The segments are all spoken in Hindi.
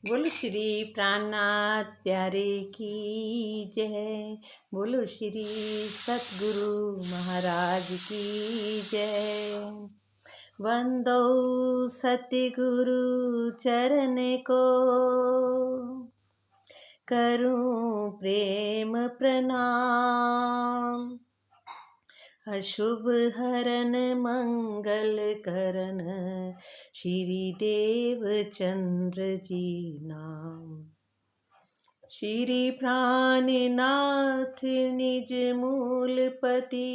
बोलो श्री प्राणनाथ प्यारे की जय। बोलो श्री सतगुरु महाराज की जय। वंदो सतगुरु चरण को, करूं प्रेम प्रणाम। अशुभ हरन मंगल करन, श्री देव चंद्र जी नाम। श्री प्राणनाथ निज मूलपति,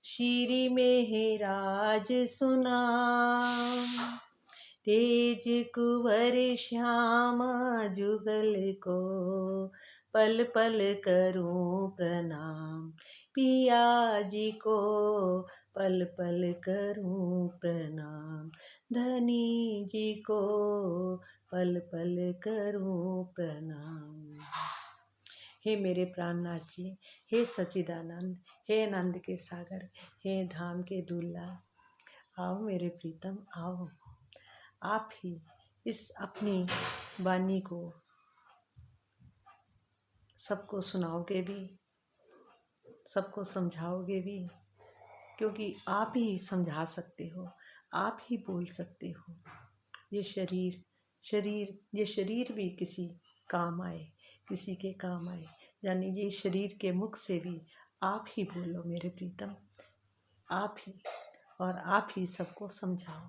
श्री मेहराज सुनाम। तेज कुंवर श्यामा जुगल को, पल पल करूं प्रणाम। पिया जी को पल पल करूं प्रणाम। धनी जी को पल पल करूं प्रणाम। हे मेरे प्राणनाथ जी, हे सच्चिदानंद, हे आनंद के सागर, हे धाम के दूल्हा, आओ मेरे प्रीतम आओ। आप ही इस अपनी वाणी को सबको सुनाओगे भी, सबको समझाओगे भी, क्योंकि आप ही समझा सकते हो, आप ही बोल सकते हो। ये शरीर भी किसी काम आए, किसी के काम आए, यानी ये शरीर के मुख से भी आप ही बोलो मेरे प्रीतम, आप ही, और आप ही सबको समझाओ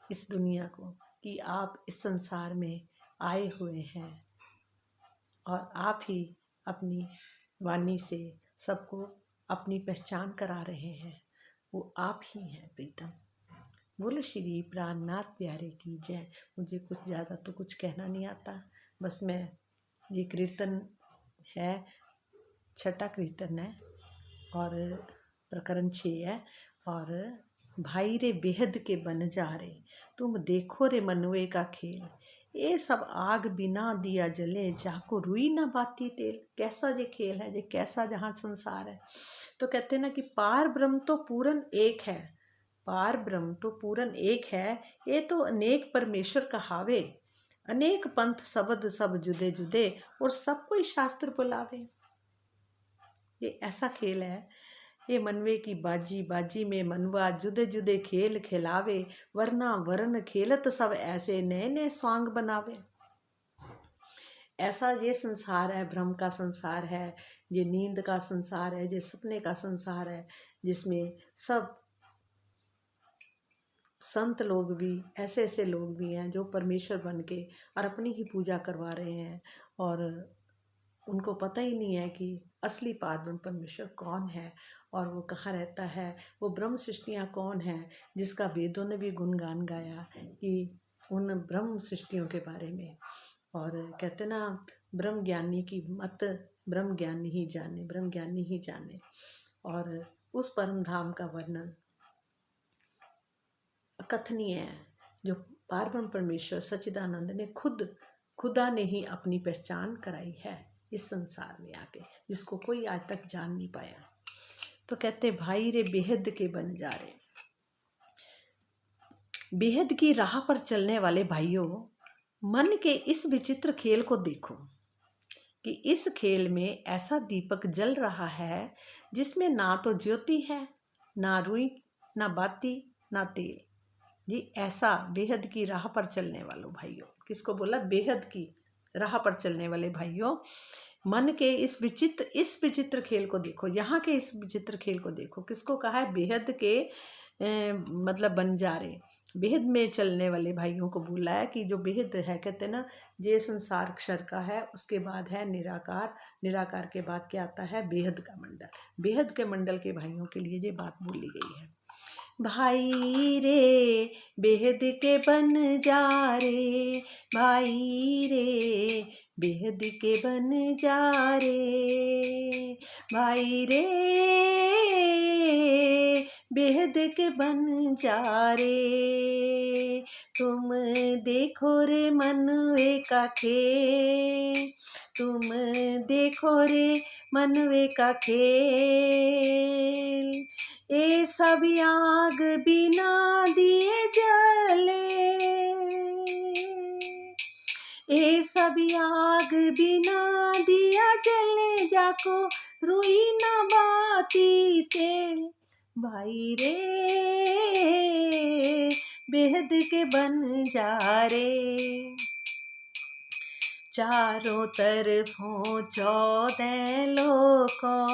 इस दुनिया को कि आप इस संसार में आए हुए हैं, और आप ही अपनी वाणी से सबको अपनी पहचान करा रहे हैं। वो आप ही हैं प्रीतम। बोलो श्री प्राणनाथ प्यारे की जय। मुझे कुछ ज़्यादा तो कुछ कहना नहीं आता, बस मैं ये कीर्तन है, छठा कीर्तन है और प्रकरण 6 है। और भाई रे बेहद के बन जा रे, तुम देखो रे मनुए का खेल। ये सब आग बिना दिया जले, जाको रुई ना बाती तेल। कैसा ये खेल है, ये कैसा जहाँ संसार है। तो कहते हैं ना कि पार ब्रह्म तो पूर्ण एक है, पार ब्रह्म तो पूर्ण एक है। ये तो अनेक परमेश्वर कहावे, अनेक पंथ शब्द सब जुदे जुदे, और सब कोई शास्त्र बुलावे। ये ऐसा खेल है, ये मनवे की बाजी बाजी में मनवा जुदे जुदे खेल खिलावे। वरना वर्ण खेलत सब ऐसे, नए नए स्वांग बनावे। ऐसा ये संसार है, भ्रम का संसार है, ये नींद का संसार है, ये सपने का संसार है, जिसमें सब संत लोग भी, ऐसे ऐसे लोग भी हैं जो परमेश्वर बन के और अपनी ही पूजा करवा रहे हैं, और उनको पता ही नहीं है कि असली पारब्रह्म परमेश्वर कौन है और वो कहाँ रहता है। वो ब्रह्म सृष्टियाँ कौन है, जिसका वेदों ने भी गुणगान गाया कि उन ब्रह्म सृष्टियों के बारे में। और कहते ना, ब्रह्म ज्ञानी की मत ब्रह्म ज्ञानी ही जाने, ब्रह्म ज्ञानी ही जाने। और उस परम धाम का वर्णन अकथनीय है, जो पारब्रह्म परमेश्वर सच्चिदानंद ने खुदा ने ही अपनी पहचान कराई है इस संसार में आके, जिसको कोई आज तक जान नहीं पाया। तो कहते भाई रे बेहद के बन जा रे। बेहद की राह पर चलने वाले भाइयों, मन के इस विचित्र खेल को देखो कि इस खेल में ऐसा दीपक जल रहा है जिसमें ना तो ज्योति है, ना रुई, ना बाती, ना तेल। ये ऐसा बेहद की राह पर चलने वालों भाइयों, किसको बोला? बेहद की राह पर चलने वाले भाइयों, मन के इस विचित्र खेल को देखो, यहाँ के इस विचित्र खेल को देखो। किसको कहा है? बेहद के मतलब बंजारे, बेहद में चलने वाले भाइयों को बोला है कि जो बेहद है, कहते हैं ना, ये संसार क्षर का है, उसके बाद है निराकार, निराकार के बाद क्या आता है? बेहद का मंडल। बेहद के मंडल के भाइयों के लिए ये बात बोली गई है। भाई रे बेहद के बन जा रे, भाई रे बेहद के बन जा रे, भाई रे बेहद के बन जा रे। तुम देखो रे मनवे का खेल, तुम देखो रे मनवे का खेल। ये सब आग बिना दिए जले, ए सब आग बिना दिया जले जाको, रुई ना बाती तेल भाई रे, बेहद के बंजारे। चारों तरफों 14 लोकों,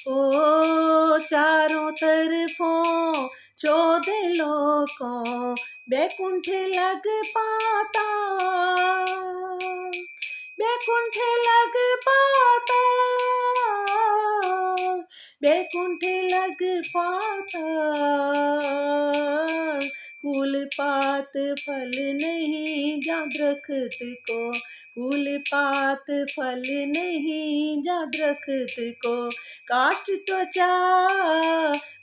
ओ चारों तरफों 14 लोकों, बैकुंठ लग पाता, बैकुंठ लग पाता, बैकुंठ लग पाता। फूल पात फल नहीं जा दरख्त को, फूल पात फल नहीं जा दरख्त को, काष्ठ त्वचा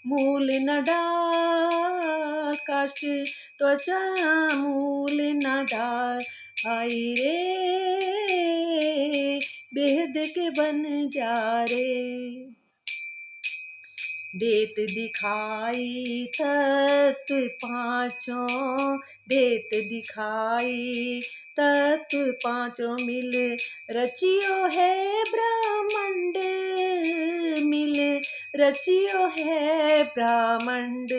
मूल न डाल, काष्ठ त्वचा मूल न डाल भाई रे, बेहद के बंजारे। देत दिखाई तत्व पांचों, देत दिखाई तत्व पांचों, मिल रचियो है ब्रह्मांड, मिल रचियो है ब्रह्मांड।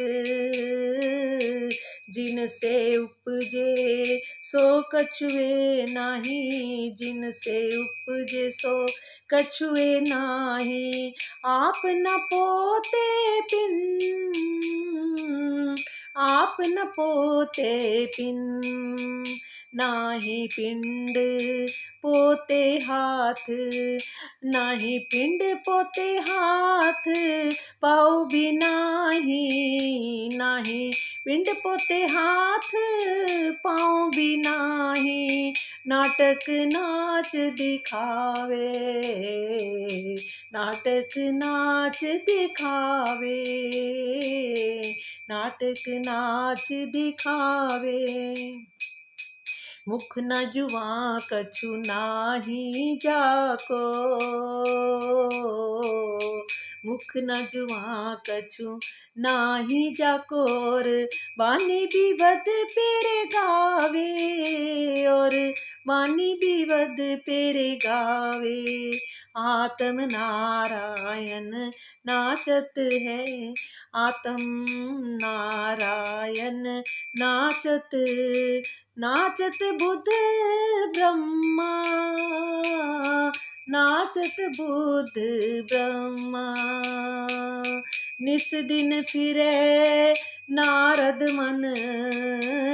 जिनसे उपजे सो कछुए नाही, जिनसे उपजे सो कछुए नाही, आप न पोते पिन, आप न पोते पिन, नाही पिंड पोते हाथ, नाही पिंड पोते हाथ, पाँव भी नाही, नाही पिंड पोते हाथ, पाँव भी नाही, नाटक नाच दिखावे, नाटक नाच दिखावे, नाटक नाच दिखावे। मुख न जुआ कछु नाही जाको, मुख न जुआ कछु नाही जाकोर, वाणी विवद पेरे गावे, और वाणी विवद पेरे गावे। आत्म नारायण नाचत है, आत्म नारायण नाचत, नाचत बुद्ध ब्रह्मा, नाचत बुद्ध ब्रह्मा। निस दिन फिरे नारद मन,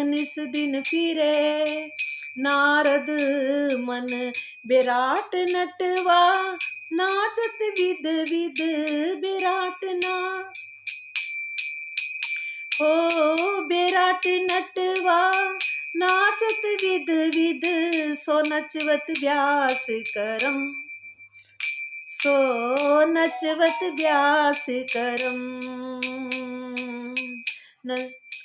निस दिन फिरे नारद मन, विराट नटवा नाचत विद विद विराट ना, हो विराट नटवा नाचत विद विद, सो नचवत व्यास करम, सो नचवत व्यास करम। न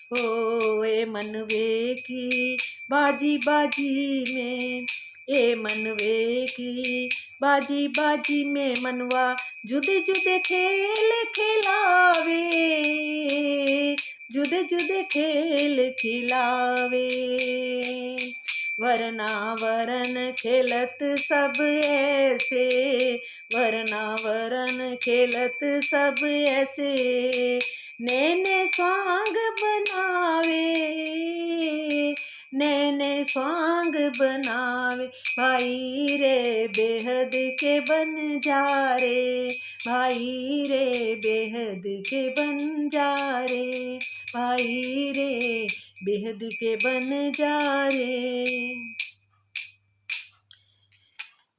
होए मनवे की बाजी बाजी में, ए मनवे की बाजी बाजी में, मनवा जुदे जुदे खेल खिलावे, जुदे जुदे खेल खिलावे। वरना वरन खेलत सब ऐसे, वरना वरन खेलत सब ऐसे, नैने स्वांग बनावे, नैने स्वांग बनावे भाई रे, बेहद के बंजारे, भाई रे बेहद के बंजारे, भाई रे बेहद के बंजारे।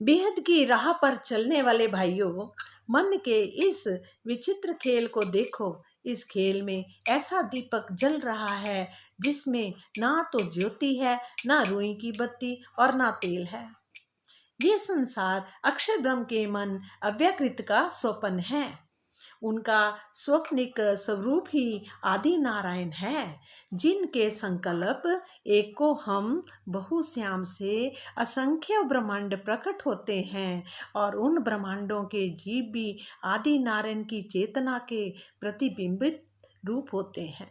बेहद की राह पर चलने वाले भाइयों, मन के इस विचित्र खेल को देखो। इस खेल में ऐसा दीपक जल रहा है जिसमें ना तो ज्योति है, ना रुई की बत्ती और ना तेल है। ये संसार अक्षर ब्रह्म के मन अव्यकृत का स्वप्न है। उनका स्वप्निक स्वरूप ही आदि नारायण है, जिनके संकल्प एक को हम बहुश्याम से असंख्य ब्रह्मांड प्रकट होते हैं, और उन ब्रह्मांडों के जीव भी आदि नारायण की चेतना के प्रतिबिंबित रूप होते हैं।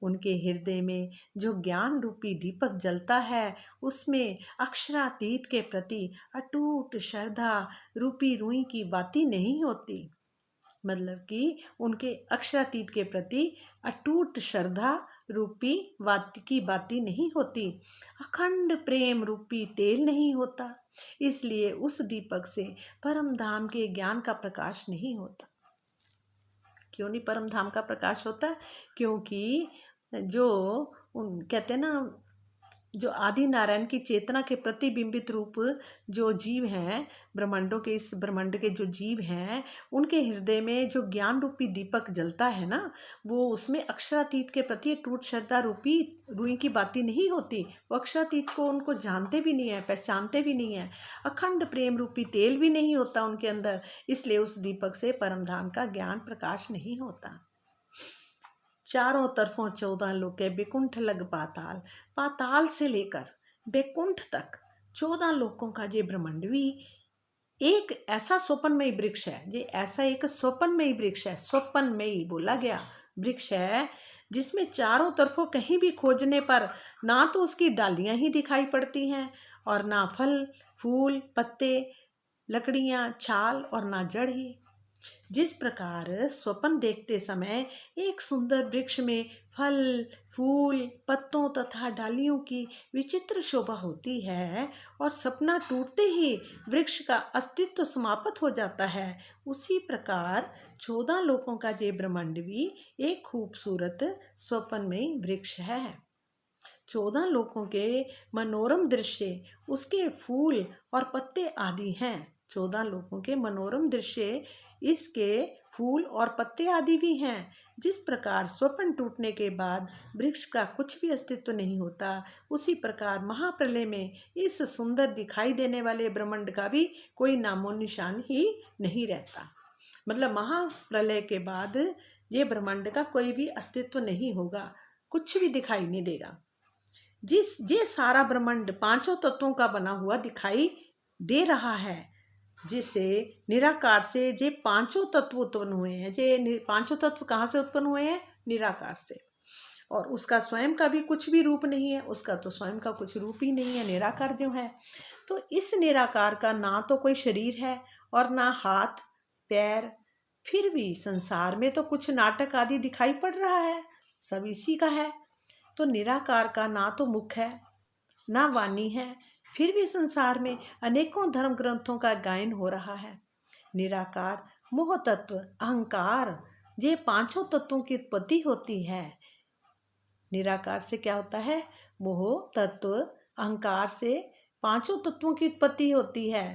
उनके हृदय में जो ज्ञान रूपी दीपक जलता है, उसमें अक्षरातीत के प्रति अटूट श्रद्धा रूपी रुई की बाती नहीं होती। मतलब कि उनके अक्षरातीत के प्रति अटूट श्रद्धा रूपी बाती नहीं होती, अखंड प्रेम रूपी तेल नहीं होता। इसलिए उस दीपक से परम धाम के ज्ञान का प्रकाश नहीं होता। क्यों नहीं परम धाम का प्रकाश होता? क्योंकि जो कहते हैं ना, जो आदि नारायण की चेतना के प्रतिबिंबित रूप जो जीव हैं, ब्रह्मांडों के, इस ब्रह्मांड के जो जीव हैं, उनके हृदय में जो ज्ञान रूपी दीपक जलता है ना, वो उसमें अक्षरातीत के प्रति टूट श्रद्धा रूपी रुई की बाती नहीं होती। वो अक्षरातीत को उनको जानते भी नहीं है, पहचानते भी नहीं है। अखंड प्रेम रूपी तेल भी नहीं होता उनके अंदर। इसलिए उस दीपक से परमधाम का ज्ञान प्रकाश नहीं होता। चारों तरफों 14 लोके बैकुंठ लग पाताल, पाताल से लेकर बैकुंठ तक 14 लोकों का ये ब्रह्मांडवी एक ऐसा स्वप्नमयी वृक्ष है। ये ऐसा एक स्वप्नमयी वृक्ष है, स्वप्नमयी बोला गया वृक्ष है, जिसमें चारों तरफों कहीं भी खोजने पर ना तो उसकी डालियां ही दिखाई पड़ती हैं, और ना फल फूल पत्ते लकड़ियां छाल, और ना जड़ ही। जिस प्रकार स्वप्न देखते समय एक सुंदर वृक्ष में फल फूल पत्तों तथा डालियों की विचित्र शोभा होती है, और सपना टूटते ही वृक्ष का अस्तित्व समाप्त हो जाता है, उसी प्रकार 14 लोकों का ये ब्रह्मांड भी एक खूबसूरत स्वप्नमय वृक्ष है। 14 लोकों के मनोरम दृश्य उसके फूल और पत्ते आदि हैं। 14 लोकों के मनोरम दृश्य इसके फूल और पत्ते आदि भी हैं। जिस प्रकार स्वप्न टूटने के बाद वृक्ष का कुछ भी अस्तित्व नहीं होता, उसी प्रकार महाप्रलय में इस सुंदर दिखाई देने वाले ब्रह्मांड का भी कोई नामो निशान ही नहीं रहता। मतलब महाप्रलय के बाद ये ब्रह्मांड का कोई भी अस्तित्व नहीं होगा, कुछ भी दिखाई नहीं देगा। ये सारा ब्रह्मांड 5 तत्वों का बना हुआ दिखाई दे रहा है, जिसे निराकार से ये 5 तत्व उत्पन्न हुए हैं। ये 5 तत्व कहाँ से उत्पन्न हुए हैं? निराकार से। और उसका स्वयं का भी कुछ भी रूप नहीं है, उसका तो स्वयं का कुछ रूप ही नहीं है, निराकार जो है। तो इस निराकार का ना तो कोई शरीर है और ना हाथ पैर, फिर भी संसार में तो कुछ नाटक आदि दिखाई पड़ रहा है, सब इसी का है। तो निराकार का ना तो मुख है ना वाणी है, फिर भी संसार में अनेकों धर्म ग्रंथों का गायन हो रहा है। निराकार मोह तत्व अहंकार, ये 5 तत्वों की उत्पत्ति होती है। निराकार से क्या होता है? मोह तत्व अहंकार से 5 तत्वों की उत्पत्ति होती है।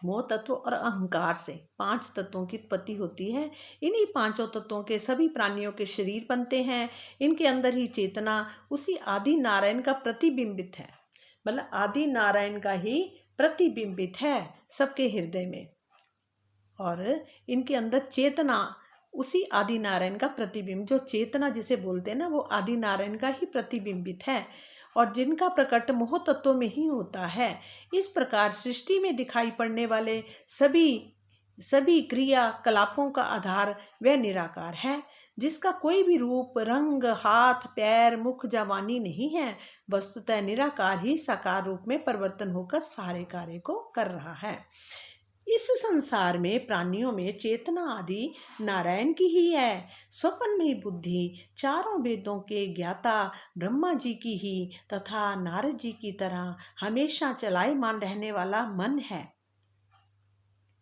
मोह तत्व और अहंकार से 5 तत्वों की उत्पत्ति होती है। इन्हीं 5 तत्वों के सभी प्राणियों के शरीर बनते हैं। इनके अंदर ही चेतना उसी आदि नारायण का प्रतिबिंबित है। मतलब आदि नारायण का ही प्रतिबिंबित है सबके हृदय में, और इनके अंदर चेतना उसी आदि नारायण का प्रतिबिंब, जो चेतना जिसे बोलते हैं ना, वो आदि नारायण का ही प्रतिबिंबित है, और जिनका प्रकट मोह तत्व में ही होता है। इस प्रकार सृष्टि में दिखाई पड़ने वाले सभी क्रिया कलापों का आधार वह निराकार है, जिसका कोई भी रूप रंग हाथ पैर मुख या वाणी नहीं है। वस्तुतः निराकार ही साकार रूप में परिवर्तन होकर सारे कार्य को कर रहा है। इस संसार में प्राणियों में चेतना आदि नारायण की ही है। स्वप्न में बुद्धि चारों वेदों के ज्ञाता ब्रह्मा जी की ही तथा नारद जी की तरह हमेशा चलायमान रहने वाला मन है।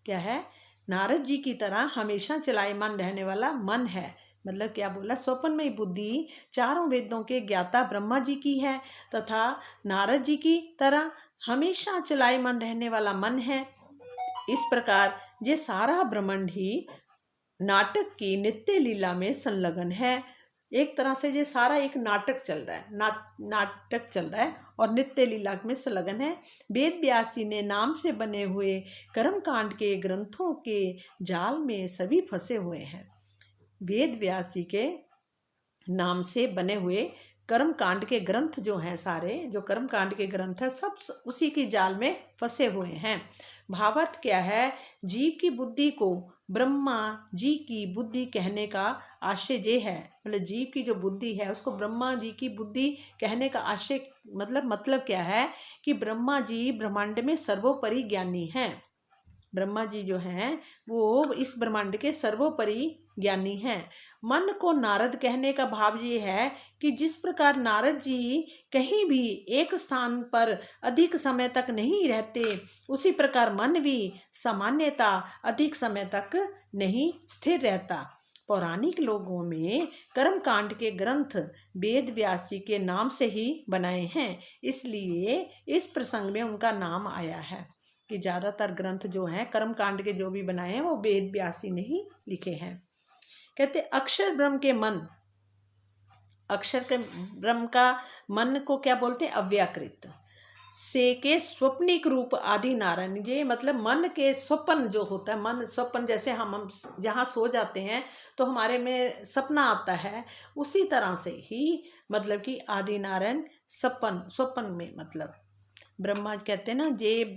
क्या है? नारद जी की तरह हमेशा चलायमान रहने वाला मन है। मतलब क्या बोला? स्वप्न में बुद्धि चारों वेदों के ज्ञाता ब्रह्मा जी की है तथा नारद जी की तरह हमेशा चलायमान रहने वाला मन है। इस प्रकार ये सारा ब्रह्मांड ही नाटक की नित्य लीला में संलग्न है। एक तरह से ये सारा एक नाटक चल रहा है, नाटक चल रहा है और नित्य लीला में संलग्न है। वेद व्यास जी ने नाम से बने हुए कर्मकांड के ग्रंथों के जाल में सभी फंसे हुए हैं। वेद व्यास जी के नाम से बने हुए कर्मकांड के ग्रंथ जो हैं, सारे जो कर्मकांड के ग्रंथ हैं, सब उसी की जाल में फंसे हुए हैं। भावार्थ क्या है? जीव की बुद्धि को ब्रह्मा जी की बुद्धि कहने का आशय ये है, मतलब जीव की जो बुद्धि है उसको ब्रह्मा जी की बुद्धि कहने का आशय मतलब क्या है कि ब्रह्मा जी ब्रह्मांड में सर्वोपरि ज्ञानी हैं। ब्रह्मा जी जो हैं वो इस ब्रह्मांड के सर्वोपरि ज्ञानी हैं। मन को नारद कहने का भाव ये है कि जिस प्रकार नारद जी कहीं भी एक स्थान पर अधिक समय तक नहीं रहते, उसी प्रकार मन भी सामान्यता अधिक समय तक नहीं स्थिर रहता। पौराणिक लोगों में कर्म कांड के ग्रंथ वेद व्यास जी के नाम से ही बनाए हैं, इसलिए इस प्रसंग में उनका नाम आया है कि ज़्यादातर ग्रंथ जो हैं कर्म कांड के जो भी बनाए हैं वो वेद व्यास जी ने ही लिखे हैं। कहते अक्षर ब्रह्म के मन, अक्षर के ब्रह्म का मन को क्या बोलते हैं? अव्याकृत से के स्वप्निक रूप आदि नारायण। ये मतलब मन के स्वप्न जो होता है, मन स्वप्न जैसे हम जहाँ सो जाते हैं तो हमारे में सपना आता है, उसी तरह से ही मतलब कि आदि नारायण स्वप्न में मतलब ब्रह्मा कहते हैं ना ये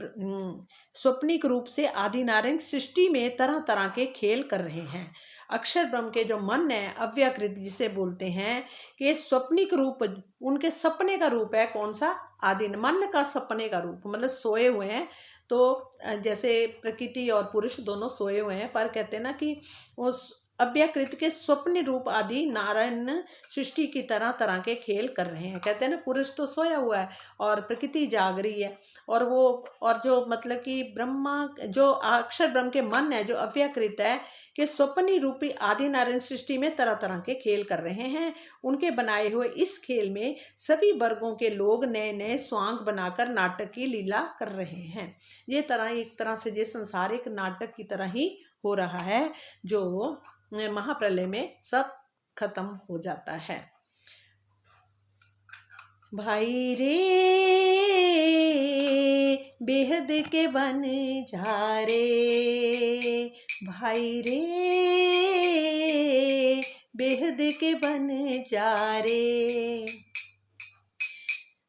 स्वप्निक रूप से आदि नारायण सृष्टि में तरह तरह के खेल कर रहे हैं। अक्षर ब्रह्म के जो मन है अव्याकृत जिसे बोलते हैं कि स्वप्निक रूप उनके सपने का रूप है। कौन सा? आदि मन का सपने का रूप, मतलब सोए हुए हैं। तो जैसे प्रकृति और पुरुष दोनों सोए हुए हैं, पर कहते हैं ना कि उस अव्याकृत के स्वप्न रूप आदि नारायण सृष्टि की तरह तरह के खेल कर रहे हैं। कहते हैं ना पुरुष तो सोया हुआ है और प्रकृति जाग रही है, और जो मतलब कि ब्रह्मा जो अक्षर ब्रह्म के मन है जो अव्याकृत है कि स्वप्नी रूपी आदि नारायण सृष्टि में तरह तरह के खेल कर रहे हैं। उनके बनाए हुए इस खेल में सभी वर्गों के लोग नए नए स्वांग बनाकर नाटक की लीला कर रहे हैं। ये एक तरह से ये संसार एक नाटक की तरह ही हो रहा है, जो महाप्रलय में सब खत्म हो जाता है। भाई रे बेहद के बन जा रे, भाई रे बेहद के बन जा रे।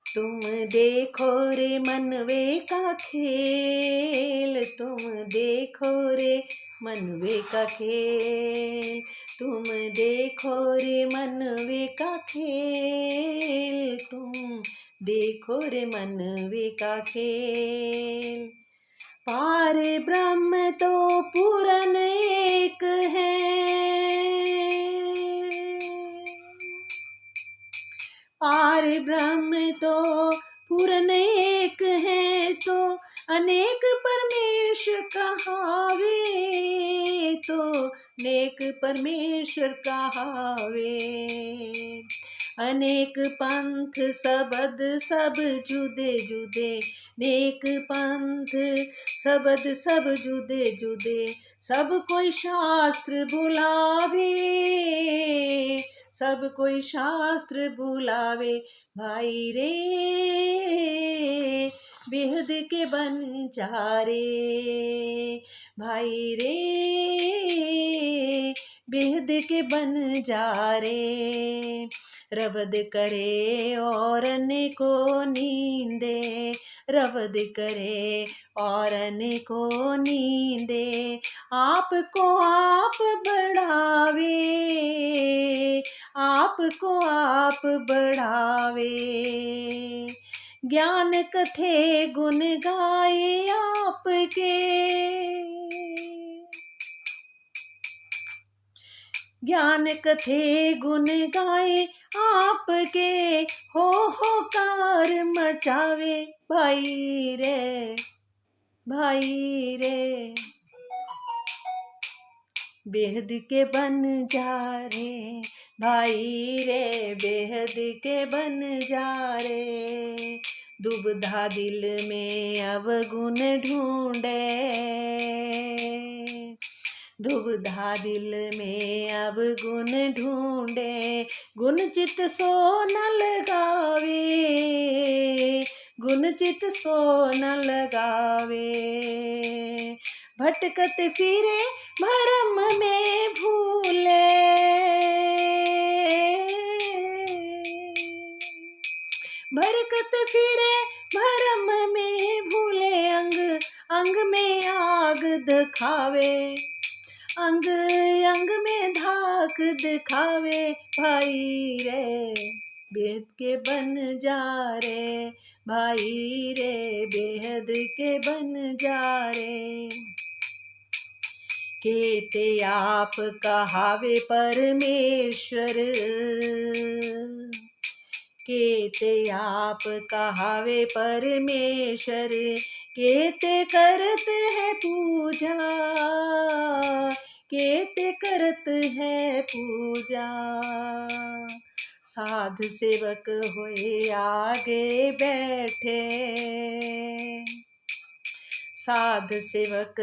तुम देखो रे मनवे का खेल, तुम देखो रे मनवे का खेल, तुम देखो रे मनवे का खेल, तुम देखो रे मनवे का खेल। पार ब्रह्म तो पूरन एक है, पार ब्रह्म तो पूरन एक है, तो अनेक परमेश्वर कहावे, तो अनेक परमेश्वर कहावे। अनेक पंथ सबद सब जुदे जुदे, नेक पंथ सबद सब जुदे जुदे, सब कोई शास्त्र बुलावे, सब कोई शास्त्र बुलावे। भाई रे बेहद के बन जा रे, भाई रे बेहद के बन जा रे। रवद करे और को नींदे, रवद करे और को नींदे, आपको आप बढ़ावे, आपको आप बढ़ावे। ज्ञान कथे गुण गाए आपके, ज्ञान कथे गुण गाए आपके, हो कार मचावे। भाई रे, भाई रे बेहद के बन जा रे, भाई रे बेहद के बन जा रे। दुविधा दिल में अब गुण ढूंढे, दुविधा दिल में अब गुण ढूंढे, गुण चित सो न लगावे, गुण चित सो न लगावे। भटकत फिरे भरम में भूले, भटकत फिरे भरम में भूले, अंग अंग में आग दिखावे, अंग अंग में धाक दिखावे, भाई रे बेहद के बन जा रे, भाई रे बेहद के बन जा रे। केते आप कहावे परमेश्वर, केते आप कहावे परमेश्वर, केते करत है पूजा, केते करत है पूजा। साध सेवक होए आगे बैठे, साध सेवक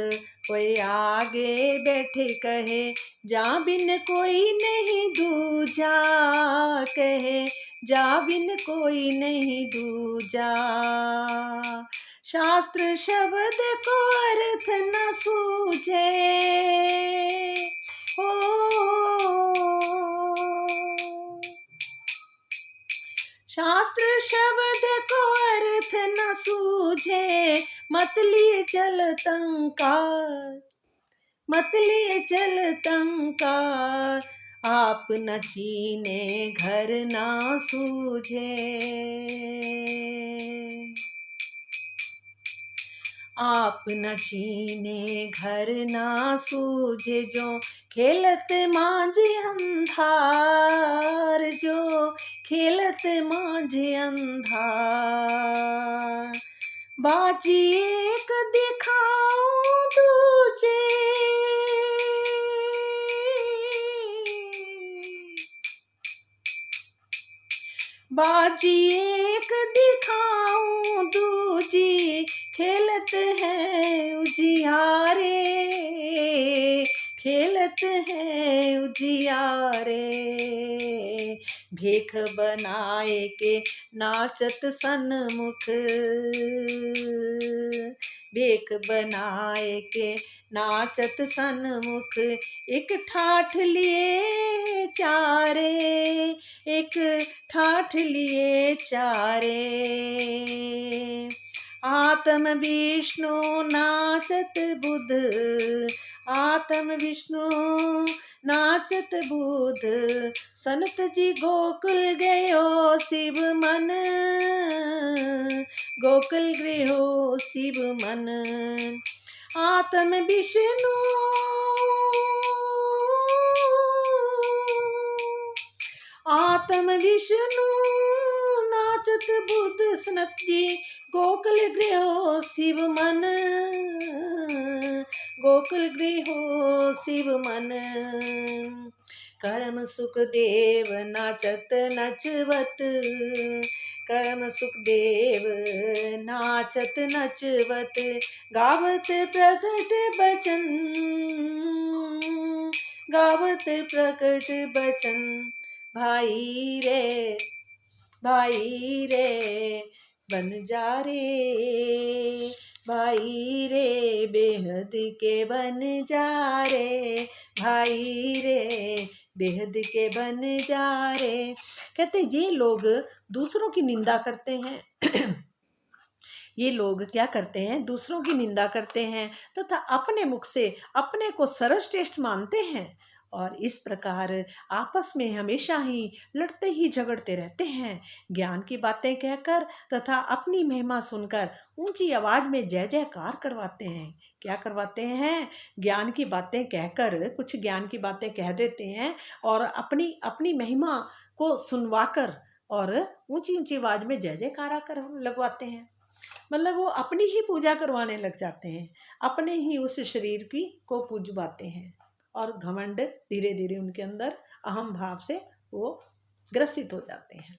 कोई आगे बैठे कहे, जा बिन कोई नहीं दूजा, कहे जा बिन कोई नहीं दूजा। शास्त्र शब्द को अर्थ न सूझे, हो शास्त्र शब्द को अर्थ न सूझे, मत लिए चल तंकार, मत लिए चल तंकार। आप न छीने घर ना सूझे, आप न छीने घर ना सूझे। जो खेलत मांझे अंधार, जो खेलत मांझे अंधार। बाजी एक दिखाऊं दूजे, बाजी एक दिखाऊं दूजी, खेलत है उजियारे, खेलत है उजियारे। भेख बनाए के नाचत सन्मुख, भेख बनाए के नाचत सन्मुख। एक ठाठ लिए चारे, एक ठाठ लिए चारे। आत्म विष्णु नाचत बुध, आत्म विष्णु नाचत बुध। सनत जी गोकुल गयो शिव मन, गोकुल गयो शिव मन। आत्म विष्णु आत्म विष्णु नाचत बुध, सनत जी गोकुल गृहो शिव मन, गोकुल गृहो शिव मन। कर्म सुख देव नाचत नचवत, कर्म सुख देव नाचत नचवत। गावत प्रकट बचन, गावत प्रकट बचन। भाई रे, भाई रे बन जा रे, भाई रे बेहद के बन जा रे, भाई रे बेहद के बन जा रे। कहते ये लोग दूसरों की निंदा करते हैं ये लोग क्या करते हैं, दूसरों की निंदा करते हैं तथा अपने मुख से अपने को सर्वश्रेष्ठ मानते हैं, और इस प्रकार आपस में हमेशा ही लड़ते ही झगड़ते रहते हैं। ज्ञान की बातें कहकर तथा अपनी महिमा सुनकर ऊंची आवाज में जय जयकार करवाते हैं। क्या करवाते हैं? ज्ञान की बातें कहकर कुछ ज्ञान की बातें कह देते हैं और अपनी अपनी महिमा को सुनवाकर और ऊंची ऊंची आवाज में जय जयकारा कर लगवाते हैं। मतलब वो अपनी ही पूजा करवाने लग जाते हैं, अपने ही उस शरीर की को पूजवाते हैं, और घमंड धीरे धीरे उनके अंदर अहम भाव से वो ग्रसित हो जाते हैं।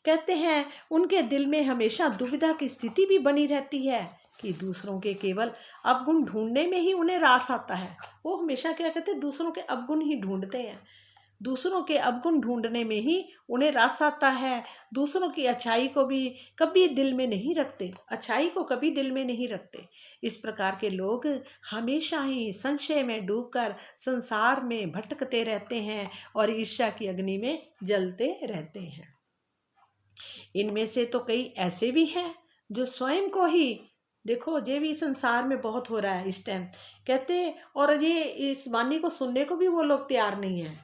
कहते हैं उनके दिल में हमेशा दुविधा की स्थिति भी बनी रहती है कि दूसरों के केवल अवगुण ढूंढने में ही उन्हें रास आता है। वो हमेशा क्या कहते हैं, दूसरों के अवगुण ही ढूंढते हैं, दूसरों के अवगुण ढूंढने में ही उन्हें रस आता है। दूसरों की अच्छाई को भी कभी दिल में नहीं रखते, अच्छाई को कभी दिल में नहीं रखते। इस प्रकार के लोग हमेशा ही संशय में डूबकर संसार में भटकते रहते हैं और ईर्ष्या की अग्नि में जलते रहते हैं। इनमें से तो कई ऐसे भी हैं जो स्वयं को ही देखो ये भी संसार में बहुत हो रहा है इस टाइम, कहते, और ये इस वाणी को सुनने को भी वो लोग तैयार नहीं है,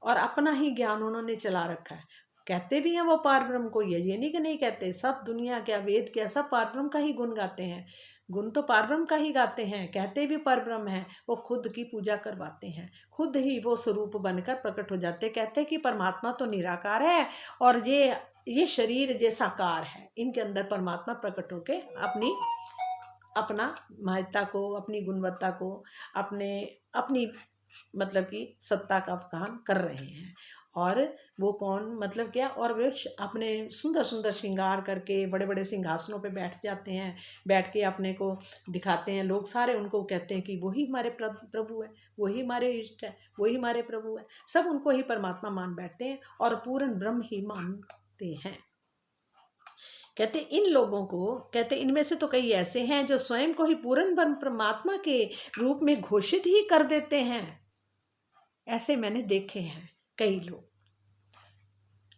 और अपना ही ज्ञान उन्होंने चला रखा है। कहते भी हैं वो पार ब्रह्म को ही है, ये नहीं कि नहीं कहते, सब दुनिया क्या, वेद क्या, सब पार ब्रह्म का ही गुण गाते हैं, गुण तो पार ब्रह्म का ही गाते हैं, कहते भी पार ब्रह्म है। वो खुद की पूजा करवाते हैं, खुद ही वो स्वरूप बनकर प्रकट हो जाते, कहते कि परमात्मा तो निराकार है और ये शरीर जे साकार है, इनके अंदर परमात्मा प्रकट होके अपना महत्ता को, अपनी गुणवत्ता को, अपनी मतलब कि सत्ता का अपमान कर रहे हैं। और वो कौन, मतलब क्या, और वे अपने सुंदर सुंदर श्रृंगार करके बड़े बड़े सिंहासनों पे बैठ जाते हैं, बैठ के अपने को दिखाते हैं, लोग सारे उनको कहते हैं कि वही हमारे प्रभु है, वही हमारे इष्ट है, वही हमारे प्रभु है, सब उनको ही परमात्मा मान बैठते हैं और पूर्ण ब्रह्म ही मानते हैं। कहते इन लोगों को, कहते इनमें से तो कई ऐसे हैं जो स्वयं को ही पूर्ण ब्रह्म परमात्मा के रूप में घोषित ही कर देते हैं, ऐसे मैंने देखे हैं कई लोग।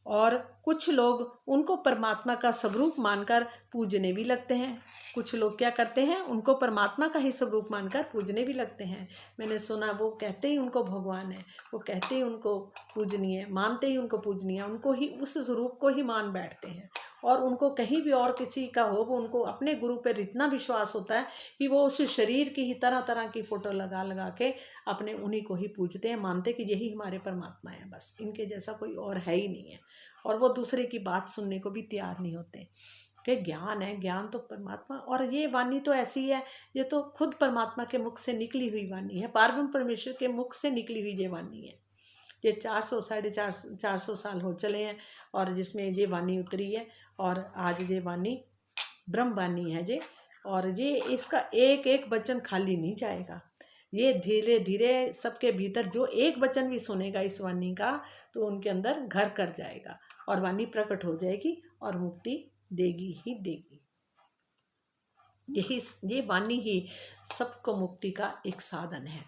और कुछ लोग उनको परमात्मा का स्वरूप मानकर पूजने भी लगते हैं। कुछ लोग क्या करते हैं, उनको परमात्मा का ही स्वरूप मानकर पूजने भी लगते हैं। मैंने सुना वो कहते ही उनको भगवान है, वो कहते ही उनको पूजनीय, मानते ही उनको पूजनीय, उनको ही उस स्वरूप को ही मान बैठते हैं। और उनको कहीं भी और किसी का हो, वो उनको अपने गुरु पर इतना विश्वास होता है कि वो उस शरीर की ही तरह तरह की फ़ोटो लगा लगा के अपने उन्हीं को ही पूजते हैं, मानते कि यही हमारे परमात्मा है, बस इनके जैसा कोई और है ही नहीं है। और वो दूसरे की बात सुनने को भी तैयार नहीं होते कि ज्ञान है, ज्ञान तो परमात्मा, और ये वाणी तो ऐसी है, ये तो खुद परमात्मा के मुख से निकली हुई वाणी है, पारब्रह्म परमेश्वर के मुख से निकली हुई ये वाणी है। ये 400 450 साल हो चले हैं और जिसमें ये वाणी उतरी है, और आज ये वाणी ब्रह्म वाणी है ये, और ये इसका एक एक वचन खाली नहीं जाएगा। ये धीरे धीरे सबके भीतर जो एक वचन भी सुनेगा इस वाणी का, तो उनके अंदर घर कर जाएगा और वाणी प्रकट हो जाएगी और मुक्ति देगी ही देगी। ये वाणी ही सबको मुक्ति का एक साधन है।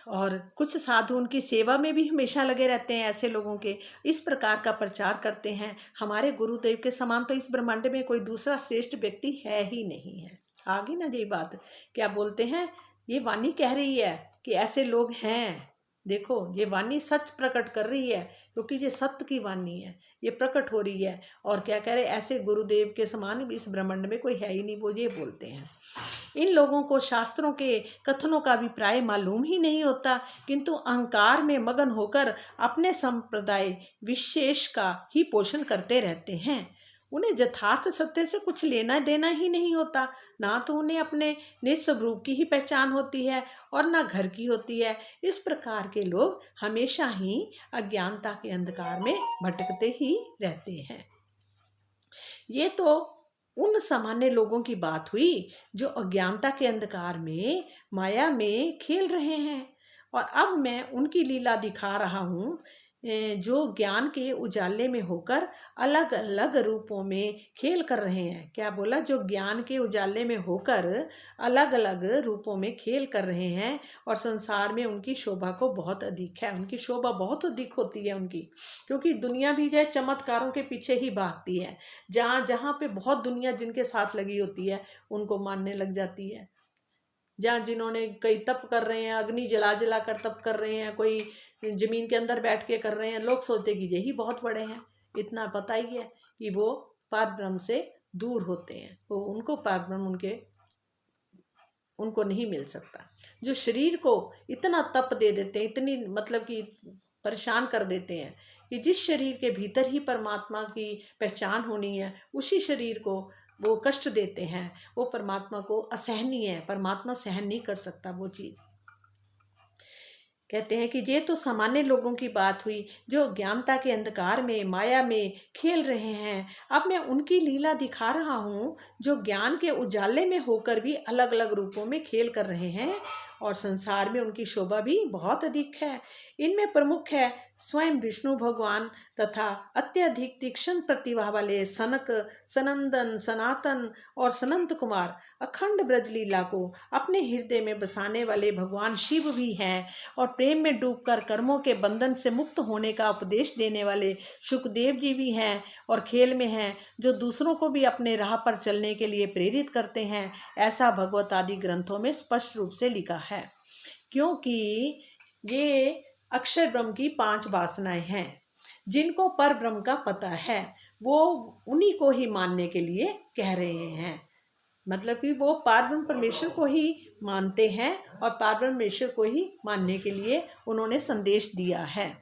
और कुछ साधु उनकी सेवा में भी हमेशा लगे रहते हैं, ऐसे लोगों के इस प्रकार का प्रचार करते हैं, हमारे गुरुदेव के समान तो इस ब्रह्मांड में कोई दूसरा श्रेष्ठ व्यक्ति है ही नहीं है। आगे ना ये बात क्या बोलते हैं, ये वाणी कह रही है कि ऐसे लोग हैं। देखो ये वाणी सच प्रकट कर रही है, क्योंकि ये सत्य की वाणी है, ये प्रकट हो रही है। और क्या कह रहे, ऐसे गुरुदेव के समान इस ब्रह्मांड में कोई है ही नहीं, वो ये बोलते हैं। इन लोगों को शास्त्रों के कथनों का अभिप्राय मालूम ही नहीं होता, किंतु अहंकार में मगन होकर अपने संप्रदाय विशेष का ही पोषण करते रहते हैं। उन्हें यथार्थ सत्य से कुछ लेना देना ही नहीं होता, ना तो उन्हें अपने निस्वरूप की ही पहचान होती है और ना घर की होती है। इस प्रकार के लोग हमेशा ही अज्ञानता के अंधकार में भटकते ही रहते हैं। ये तो उन सामान्य लोगों की बात हुई जो अज्ञानता के अंधकार में, माया में खेल रहे हैं। और अब मैं उनकी लीला दिखा रहा हूँ, जो ज्ञान के उजाले में होकर अलग अलग रूपों में खेल कर रहे हैं। क्या बोला, जो ज्ञान के उजाले में होकर अलग अलग रूपों में खेल कर रहे हैं, और संसार में उनकी शोभा को बहुत अधिक है, उनकी शोभा बहुत अधिक होती है उनकी, क्योंकि दुनिया भी जो है चमत्कारों के पीछे ही भागती है। जहाँ जहाँ पे बहुत दुनिया जिनके साथ लगी होती है उनको मानने लग जाती है। जहाँ जिन्होंने कई तप कर रहे हैं, अग्नि जला जला कर तप कर रहे हैं, कोई जमीन के अंदर बैठ के कर रहे हैं, लोग सोचते कि यही बहुत बड़े हैं। इतना पता ही है कि वो पार ब्रह्म से दूर होते हैं, वो उनको पार ब्रह्म उनको नहीं मिल सकता। जो शरीर को इतना तप दे देते हैं, इतनी मतलब कि परेशान कर देते हैं कि जिस शरीर के भीतर ही परमात्मा की पहचान होनी है, उसी शरीर को वो कष्ट देते हैं। वो परमात्मा को असहनीय है, परमात्मा सहन नहीं कर सकता वो चीज़। कहते हैं कि ये तो सामान्य लोगों की बात हुई जो ज्ञानता के अंधकार में, माया में खेल रहे हैं। अब मैं उनकी लीला दिखा रहा हूँ जो ज्ञान के उजाले में होकर भी अलग अलग रूपों में खेल कर रहे हैं, और संसार में उनकी शोभा भी बहुत अधिक है। इनमें प्रमुख है स्वयं विष्णु भगवान तथा अत्यधिक तीक्ष्ण प्रतिभा वाले सनक, सनंदन, सनातन और सनंत कुमार अखंड ब्रजलीला को अपने हृदय में बसाने वाले भगवान शिव भी हैं और प्रेम में डूबकर कर्मों के बंधन से मुक्त होने का उपदेश देने वाले शुकदेव जी भी हैं और खेल में हैं जो दूसरों को भी अपने राह पर चलने के लिए प्रेरित करते हैं। ऐसा भगवत आदि ग्रंथों में स्पष्ट रूप से लिखा है। क्योंकि ये अक्षर ब्रह्म की 5 वासनाएं हैं। जिनको पर ब्रह्म का पता है वो उन्हीं को ही मानने के लिए कह रहे हैं। मतलब कि वो पारब्रह्म परमेश्वर को ही मानते हैं और पारब्रह्म परमेश्वर को ही मानने के लिए उन्होंने संदेश दिया है।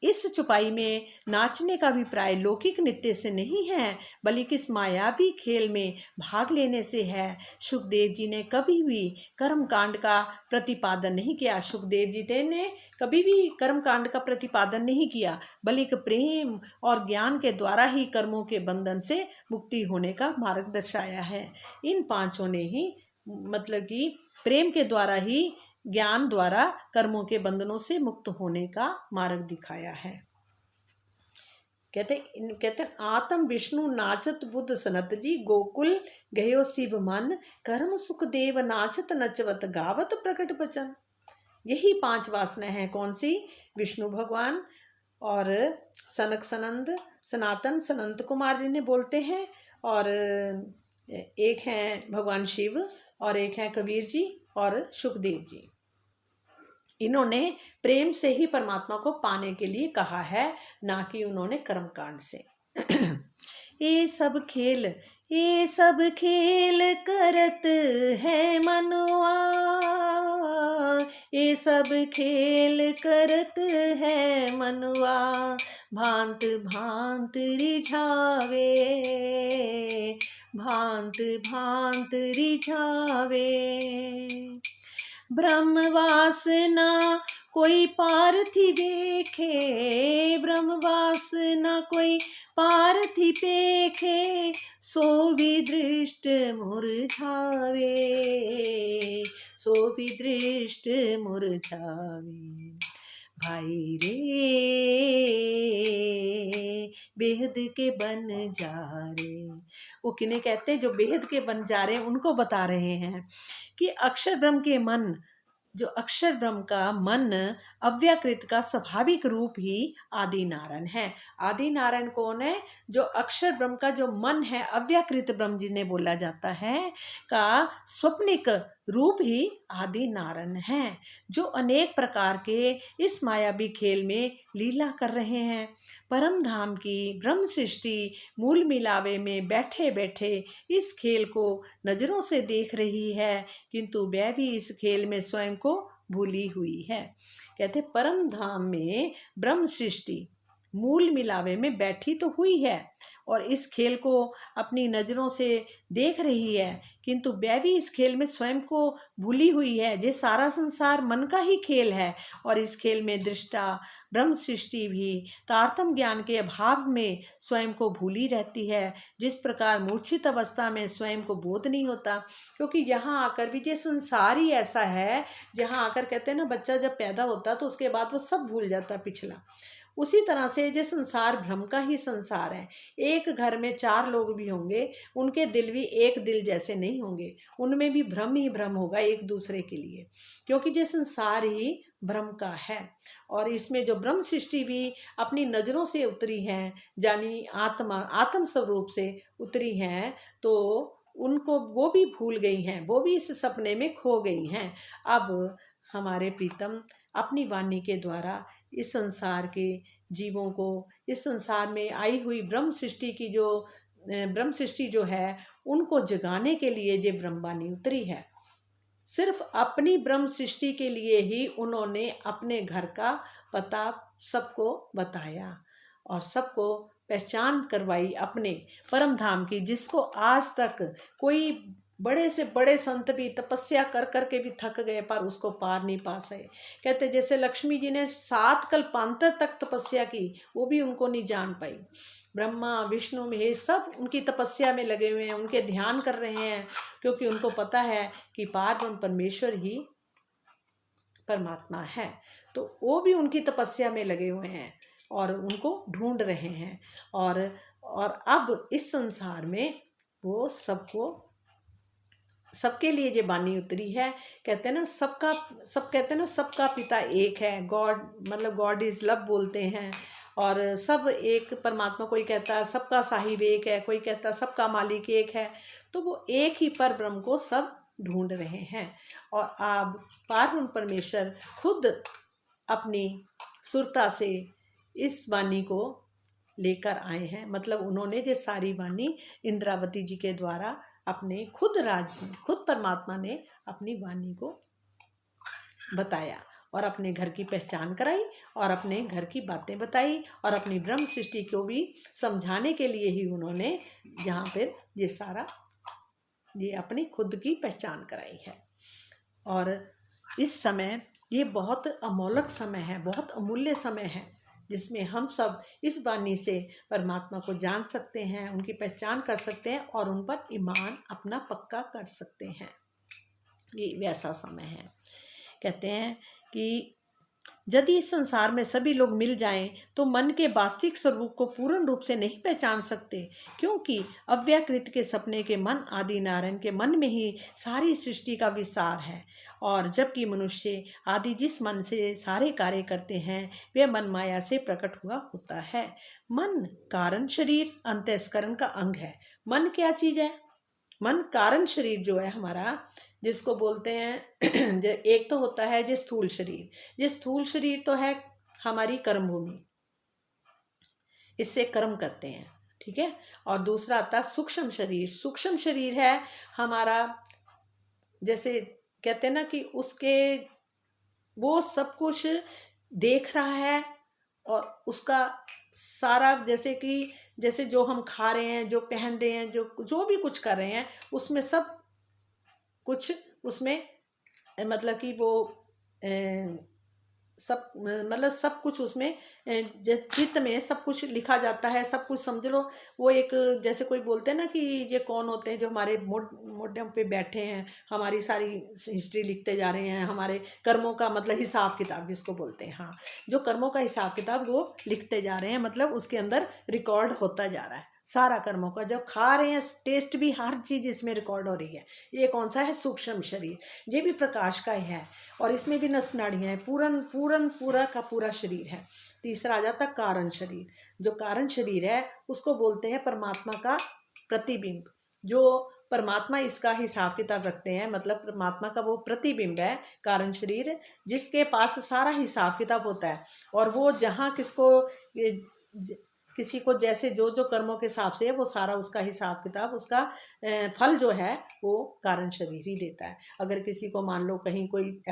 इस चुपाई में नाचने का अभिप्राय लौकिक नृत्य से नहीं है बल्कि इस मायावी खेल में भाग लेने से है। सुखदेव जी ने कभी भी कर्मकांड का प्रतिपादन नहीं किया। सुखदेव जी ने कभी भी कर्मकांड का प्रतिपादन नहीं किया बल्कि प्रेम और ज्ञान के द्वारा ही कर्मों के बंधन से मुक्ति होने का मार्ग दर्शाया है। इन पांचों ने ही मतलब कि प्रेम के द्वारा ही, ज्ञान द्वारा कर्मों के बंधनों से मुक्त होने का मार्ग दिखाया है। कहते आत्म विष्णु नाचत बुद्ध सनत जी, गोकुल गयो शिव मन, कर्म सुख देव नाचत नचवत गावत प्रकट बचन। यही 5 वासनाएं हैं। कौन सी? विष्णु भगवान और सनक सनंद, सनातन, सनंत कुमार जी ने बोलते हैं और एक हैं भगवान शिव और एक हैं कबीर जी और सुखदेव जी। इन्होंने प्रेम से ही परमात्मा को पाने के लिए कहा है, ना कि उन्होंने कर्मकांड से। ये सब खेल करत है मनवा, ये सब खेल करत है मनवा, भांत भांत रिझावे, भांत भांत रिझावे। ब्रह्म वासना कोई पारथी देखे, ब्रह्म वासना कोई पारथी पेखे, सो विदृष्ट मुरझावे, सो विदृष्ट मुरझावे। भाई रे बेहद के बन जा रे। वो किन्हें कहते हैं? जो बेहद के बन जा रहे हैं उनको बता रहे हैं कि अक्षर ब्रह्म के मन, जो अक्षर ब्रह्म का मन अव्याकृत का स्वाभाविक रूप ही आदि नारायण है। आदि नारायण कौन है? जो अक्षर ब्रह्म का जो मन है, अव्याकृत ब्रह्म जिन्हें बोला जाता है, का स्वप्निक रूप ही आदि नारायण है, जो अनेक प्रकार के इस मायावी खेल में लीला कर रहे हैं। परम धाम की ब्रह्म सृष्टि मूल मिलावे में बैठे बैठे इस खेल को नजरों से देख रही है, किंतु वह भी इस खेल में स्वयं को भूली हुई है। कहते परम धाम में ब्रह्म सृष्टि मूल मिलावे में बैठी तो हुई है और इस खेल को अपनी नज़रों से देख रही है, किंतु वह भी इस खेल में स्वयं को भूली हुई है। ये सारा संसार मन का ही खेल है और इस खेल में दृष्टा ब्रह्म सृष्टि भी तारतम ज्ञान के अभाव में स्वयं को भूली रहती है। जिस प्रकार मूर्छित अवस्था में स्वयं को बोध नहीं होता, क्योंकि यहाँ आकर भी ये संसार ही ऐसा है, जहाँ आकर कहते हैं ना, बच्चा जब पैदा होता तो उसके बाद वो सब भूल जाता पिछला। उसी तरह से जो संसार भ्रम का ही संसार है। एक घर में 4 लोग भी होंगे, उनके दिल भी एक दिल जैसे नहीं होंगे, उनमें भी भ्रम ही भ्रम होगा एक दूसरे के लिए, क्योंकि ये संसार ही भ्रम का है। और इसमें जो ब्रह्म सृष्टि भी अपनी नज़रों से उतरी हैं, यानी आत्म स्वरूप से उतरी हैं, तो उनको वो भी भूल गई हैं, वो भी इस सपने में खो गई हैं। अब हमारे प्रीतम अपनी वाणी के द्वारा इस संसार के जीवों को, इस संसार में आई हुई ब्रह्म सृष्टि जो है, उनको जगाने के लिए ये ब्रह्मवाणी उतरी है। सिर्फ अपनी ब्रह्म सृष्टि के लिए ही उन्होंने अपने घर का पता सबको बताया और सबको पहचान करवाई अपने परम धाम की, जिसको आज तक कोई बड़े से बड़े संत भी तपस्या कर करके भी थक गए पर उसको पार नहीं पा सके। कहते जैसे लक्ष्मी जी ने 7 कल्पांतर तक तपस्या की, वो भी उनको नहीं जान पाई। ब्रह्मा विष्णु महेश सब उनकी तपस्या में लगे हुए हैं, उनके ध्यान कर रहे हैं, क्योंकि उनको पता है कि पार ब्रह्म परमेश्वर ही परमात्मा है। तो वो भी उनकी तपस्या में लगे हुए हैं और उनको ढूंढ रहे हैं। और अब इस संसार में वो सबके लिए ये वाणी उतरी है। कहते हैं ना सब कहते हैं ना सबका पिता एक है। गॉड मतलब गॉड इज लव बोलते हैं। और सब एक परमात्मा, कोई कहता है सबका साहिब एक है, कोई कहता है सबका मालिक एक है। तो वो एक ही पर ब्रह्म को सब ढूंढ रहे हैं। और अब पार्वण परमेश्वर खुद अपनी सुरता से इस वाणी को लेकर आए हैं। मतलब उन्होंने जो सारी वाणी इंद्रावती जी के द्वारा अपने खुद परमात्मा ने अपनी वाणी को बताया और अपने घर की पहचान कराई और अपने घर की बातें बताई और अपनी ब्रह्म सृष्टि को भी समझाने के लिए ही उन्होंने यहाँ पर ये अपनी खुद की पहचान कराई है। और इस समय ये बहुत अमोलक समय है, बहुत अमूल्य समय है, जिसमें हम सब इस वाणी से परमात्मा को जान सकते हैं, उनकी पहचान कर सकते हैं और उन पर ईमान अपना पक्का कर सकते हैं। ये वैसा समय है। कहते हैं कि यदि इस संसार में सभी लोग मिल जाएं तो मन के वास्तविक स्वरूप को पूर्ण रूप से नहीं पहचान सकते, क्योंकि अव्याकृत के सपने के मन आदि नारायण के मन में ही सारी सृष्टि का विस्तार है। और जबकि मनुष्य आदि जिस मन से सारे कार्य करते हैं वह मन माया से प्रकट हुआ होता है। मन कारण शरीर अंतःस्करण का अंग है। मन क्या चीज़ है? मन कारण शरीर जो है हमारा, जिसको बोलते हैं एक तो होता है जो स्थूल शरीर। ये स्थूल शरीर तो है हमारी कर्म भूमि, इससे कर्म करते हैं, ठीक है। और दूसरा आता है सूक्ष्म शरीर। सूक्ष्म शरीर है हमारा, जैसे कहते हैं ना कि वो सब कुछ देख रहा है और उसका सारा, जैसे जो हम खा रहे हैं, जो पहन रहे हैं, जो भी कुछ कर रहे हैं, उसमें सब कुछ उसमें मतलब कि वो सब कुछ उसमें चित्त में सब कुछ लिखा जाता है। सब कुछ समझ लो वो एक, जैसे कोई बोलते हैं ना कि ये कौन होते हैं जो हमारे मोढ्यम पे बैठे हैं, हमारी सारी हिस्ट्री लिखते जा रहे हैं, हमारे कर्मों का मतलब हिसाब किताब जिसको बोलते हैं। हाँ, जो कर्मों का हिसाब किताब वो लिखते जा रहे हैं, मतलब उसके अंदर रिकॉर्ड होता जा रहा है सारा कर्मों का। जब खा रहे हैं टेस्ट भी, हर चीज़ इसमें रिकॉर्ड हो रही है। ये कौन सा है? सूक्ष्म शरीर। ये भी प्रकाश का ही है और इसमें भी नस नाड़ियाँ हैं। पूरा का पूरा शरीर है। तीसरा आ जाता कारण शरीर। जो कारण शरीर है उसको बोलते हैं परमात्मा का प्रतिबिंब। जो परमात्मा इसका हिसाब किताब रखते हैं, मतलब परमात्मा का वो प्रतिबिंब है कारण शरीर, जिसके पास सारा हिसाब किताब होता है। और वो जहाँ किसी को जैसे जो कर्मों के हिसाब से है, वो सारा उसका हिसाब किताब, उसका फल जो है वो कारण शरीर ही देता है। अगर किसी को मान लो कहीं कोई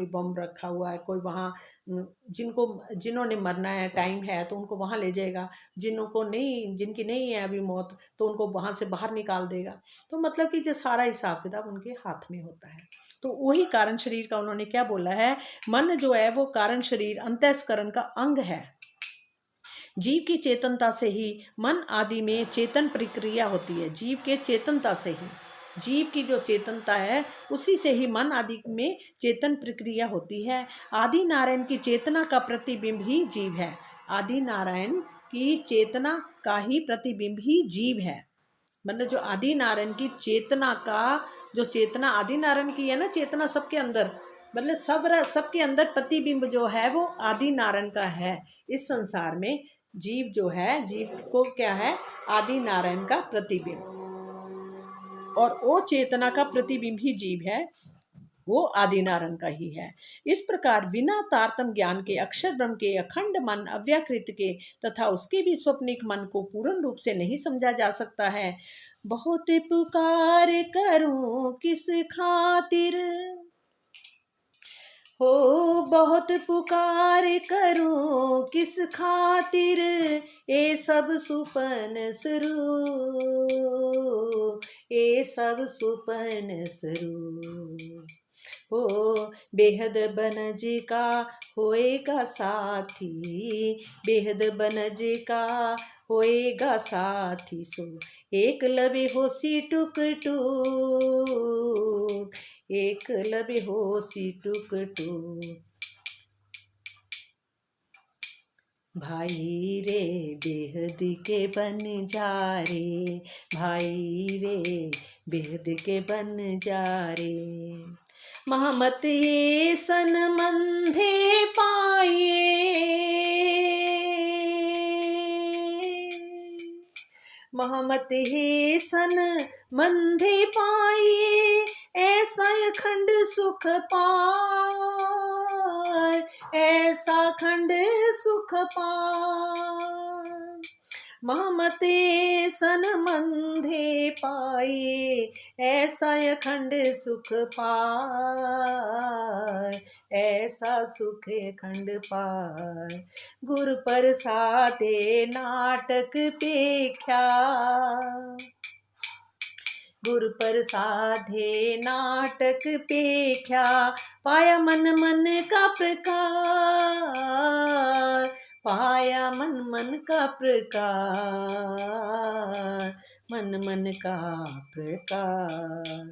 बम रखा हुआ है, कोई वहाँ जिन्होंने मरना है, टाइम है, तो उनको वहाँ ले जाएगा। जिनकी नहीं है अभी मौत, तो उनको वहाँ से बाहर निकाल देगा। तो मतलब कि जो सारा हिसाब किताब उनके हाथ में होता है। तो वही कारण शरीर का उन्होंने क्या बोला है, मन जो है वो कारण शरीर अंतःस्करण का अंग है। जीव की चेतनता से ही मन आदि में चेतन प्रक्रिया होती है। जीव के चेतनता से ही, जीव की जो चेतनता है उसी से ही मन आदि में चेतन प्रक्रिया होती है। आदि नारायण की चेतना का प्रतिबिंब ही जीव है। आदि नारायण की चेतना का ही प्रतिबिंब ही जीव है। मतलब जो आदि नारायण की चेतना का, जो चेतना आदि नारायण की है ना, चेतना सबके अंदर, मतलब सबके अंदर प्रतिबिंब जो है वो आदि नारायण का है। इस संसार में जीव जो है, जीव को क्या है, आदि नारायण का प्रतिबिंब, और वो चेतना का प्रतिबिंब ही जीव है, वो आदि नारायण का ही है। इस प्रकार बिना तारतम ज्ञान के अक्षर ब्रह्म के अखंड मन अव्याकृत के तथा उसके भी स्वप्निक मन को पूर्ण रूप से नहीं समझा जा सकता है। बहुत पुकार करूं किस खातिर हो, बहुत पुकार करूं किस खातिर, ये सब सुपन सरू, ये सब सुपन सरू। हो बेहद बनज का होएगा साथी, बेहद बनज का होएगा साथी। सो एक लवे होसी टुक टुक, एक लबे होसी टुक टुक। भाई रे बेहद के बन जा रे, भाई रे बेहद के बन जा रे। महमत ये सन मंधे पाए, महमत हे सन मंधे पाए, ऐसा अखंड सुख पाए, ऐसा खंड सुख पाए। महमते सन मंधे पाए, ऐसा अखंड सुख पाए, ऐसा सुख खंड पाए। गुर प्रसादे नाटक पेख्या, गुर प्रसादे नाटक पेख्या, पाया मन मन का प्रकार, पाया मन मन का प्रकार, मन मन का प्रकार।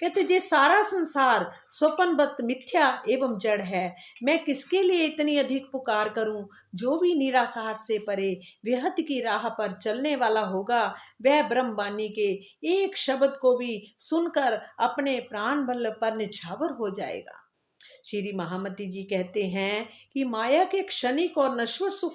कहते जे सारा संसार स्वपनवत मिथ्या एवं जड़ है, मैं किसके लिए इतनी अधिक पुकार करूं। जो भी निराकार से परे विहत की राह पर चलने वाला होगा, वह ब्रह्मवाणी के एक शब्द को भी सुनकर अपने प्राण बल पर निछावर हो जाएगा। श्री महामती जी कहते हैं कि माया के क्षणिक और नश्वर सुख